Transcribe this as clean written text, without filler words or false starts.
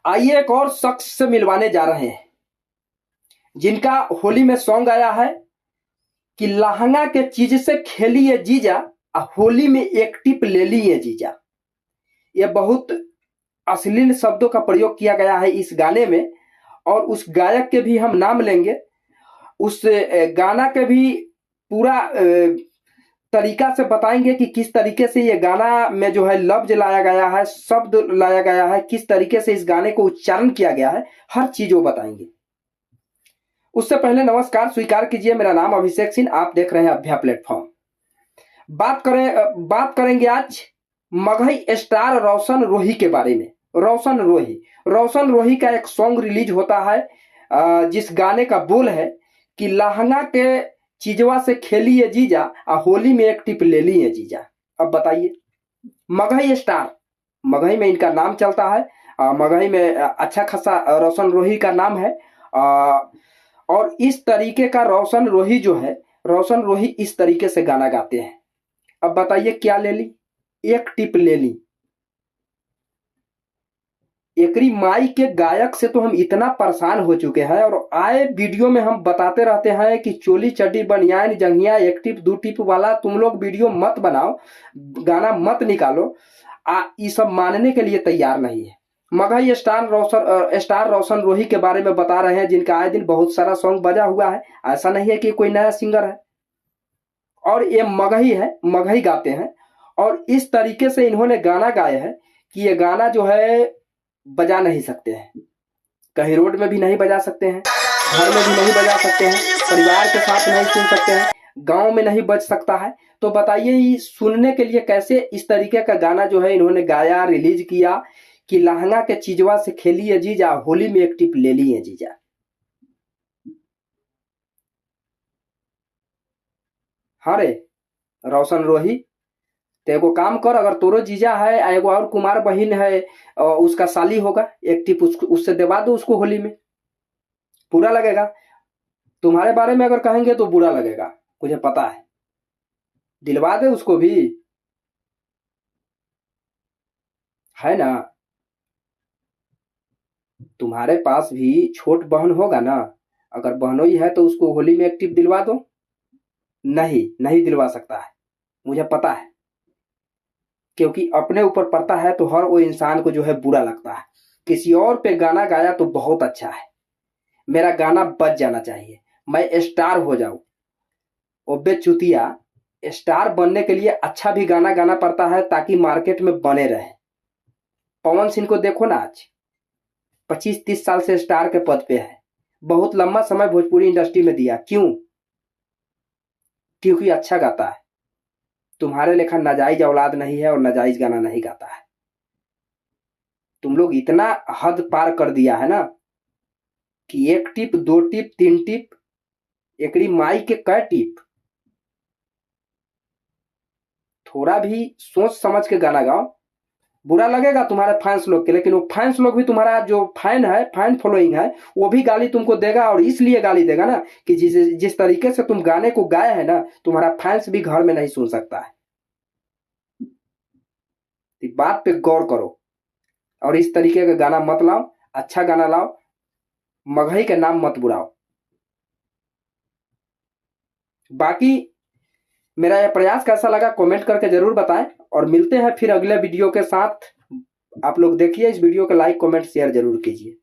आइए एक और शख्स से मिलवाने जा रहे हैं जिनका होली में सॉन्ग आया है कि लहंगा के चीज से खेलिए जीजा, होली में एक टिप ले लिए जीजा। यह बहुत अश्लील शब्दों का प्रयोग किया गया है इस गाने में, और उस गायक के भी हम नाम लेंगे, उस गाना के भी पूरा तरीका से बताएंगे कि किस तरीके से ये गाना में जो है लफ्ज लाया गया है, शब्द लाया गया है, किस तरीके से इस गाने को उच्चारण किया गया है, हर चीज वो बताएंगे। उससे पहले नमस्कार स्वीकार कीजिए, मेरा नाम अभिषेक सिंह, आप देख रहे हैं अभ्या प्लेटफॉर्म। बात करेंगे आज मगही स्टार रोशन रोही के बारे में। रोशन रोही का एक सॉन्ग रिलीज होता है जिस गाने का बोल है कि लहंगा के चीजवा से खेलिए जीजा, होली में एक टिप ले लिए जीजा। अब बताइए, मगही में इनका नाम चलता है, मगही में अच्छा खासा रोशन रोही का नाम है। और इस तरीके का रोशन रोही इस तरीके से गाना गाते हैं। अब बताइए क्या ले ली? एक टिप ले ली। एकरी माई के गायक से तो हम इतना परेशान हो चुके हैं, और आए वीडियो में हम बताते रहते हैं कि चोली चड्डी बनियान जंघिया एक टिप दो टिप वाला तुम लोग वीडियो मत बनाओ, गाना मत निकालो। ये सब मानने के लिए तैयार नहीं है। मगही स्टार रोशन रोही के बारे में बता रहे हैं, जिनका आए दिन बहुत सारा सॉन्ग बजा हुआ है। ऐसा नहीं है कि कोई नया सिंगर है, और ये मगही गाते हैं। और इस तरीके से इन्होंने गाना गाए हैं कि ये गाना जो है बजा नहीं सकते हैं, कहीं रोड में भी नहीं बजा सकते हैं, घर में भी नहीं बजा सकते हैं, परिवार के साथ नहीं सुन सकते हैं, गांव में नहीं बज सकता है। तो बताइए ये सुनने के लिए कैसे इस तरीके का गाना जो है इन्होंने गाया, रिलीज किया कि लहंगा के चीजवा से खेलिए जीजा, होली में एक टिप ले लिए जीजा। हाँ रे रोशन रोही, तो एगो काम कर, अगर तोरो जीजा है, एगो और कुमार बहिन है, उसका साली होगा, एक टिप उससे दिलवा दो उसको होली में, बुरा लगेगा? तुम्हारे बारे में अगर कहेंगे तो बुरा लगेगा, मुझे पता है। दिलवा दे उसको भी, है ना? तुम्हारे पास भी छोट बहन होगा ना, अगर बहनोई है तो उसको होली में एक टिप दिलवा दो। नहीं दिलवा सकता है, मुझे पता है, क्योंकि अपने ऊपर पड़ता है तो हर वो इंसान को जो है बुरा लगता है। किसी और पे गाना गाया तो बहुत अच्छा है, मेरा गाना बच जाना चाहिए, मैं स्टार हो जाऊं। ओबे चुतिया, स्टार बनने के लिए अच्छा भी गाना गाना पड़ता है ताकि मार्केट में बने रहे। पवन सिंह को देखो ना, आज 25-30 साल से स्टार के पद पे है, बहुत लंबा समय भोजपुरी इंडस्ट्री में दिया। क्यों? क्योंकि अच्छा गाता है। तुम्हारे लेखा नाजायज औलाद नहीं है और नाजायज गाना नहीं गाता है। तुम लोग इतना हद पार कर दिया है ना कि एक टिप दो टिप तीन टिप, एकड़ी माई के कै टिप। थोड़ा भी सोच समझ के गाना गाओ। बुरा लगेगा तुम्हारे फैंस लोग के, लेकिन वो फैंस लोग भी, तुम्हारा जो फैन फॉलोइंग है, वो भी गाली तुमको देगा। और इसलिए गाली देगा ना कि जिस तरीके से तुम गाने को गाए है ना, तुम्हारा फैंस भी घर में नहीं सुन सकता है। बात पे गौर करो और इस तरीके का गाना मत लाओ, अच्छा गाना लाओ, मगही के नाम मत बुलाओ। बाकी मेरा यह प्रयास कैसा लगा कमेंट करके जरूर बताएं, और मिलते हैं फिर अगले वीडियो के साथ। आप लोग देखिए इस वीडियो को, लाइक कमेंट शेयर जरूर कीजिए।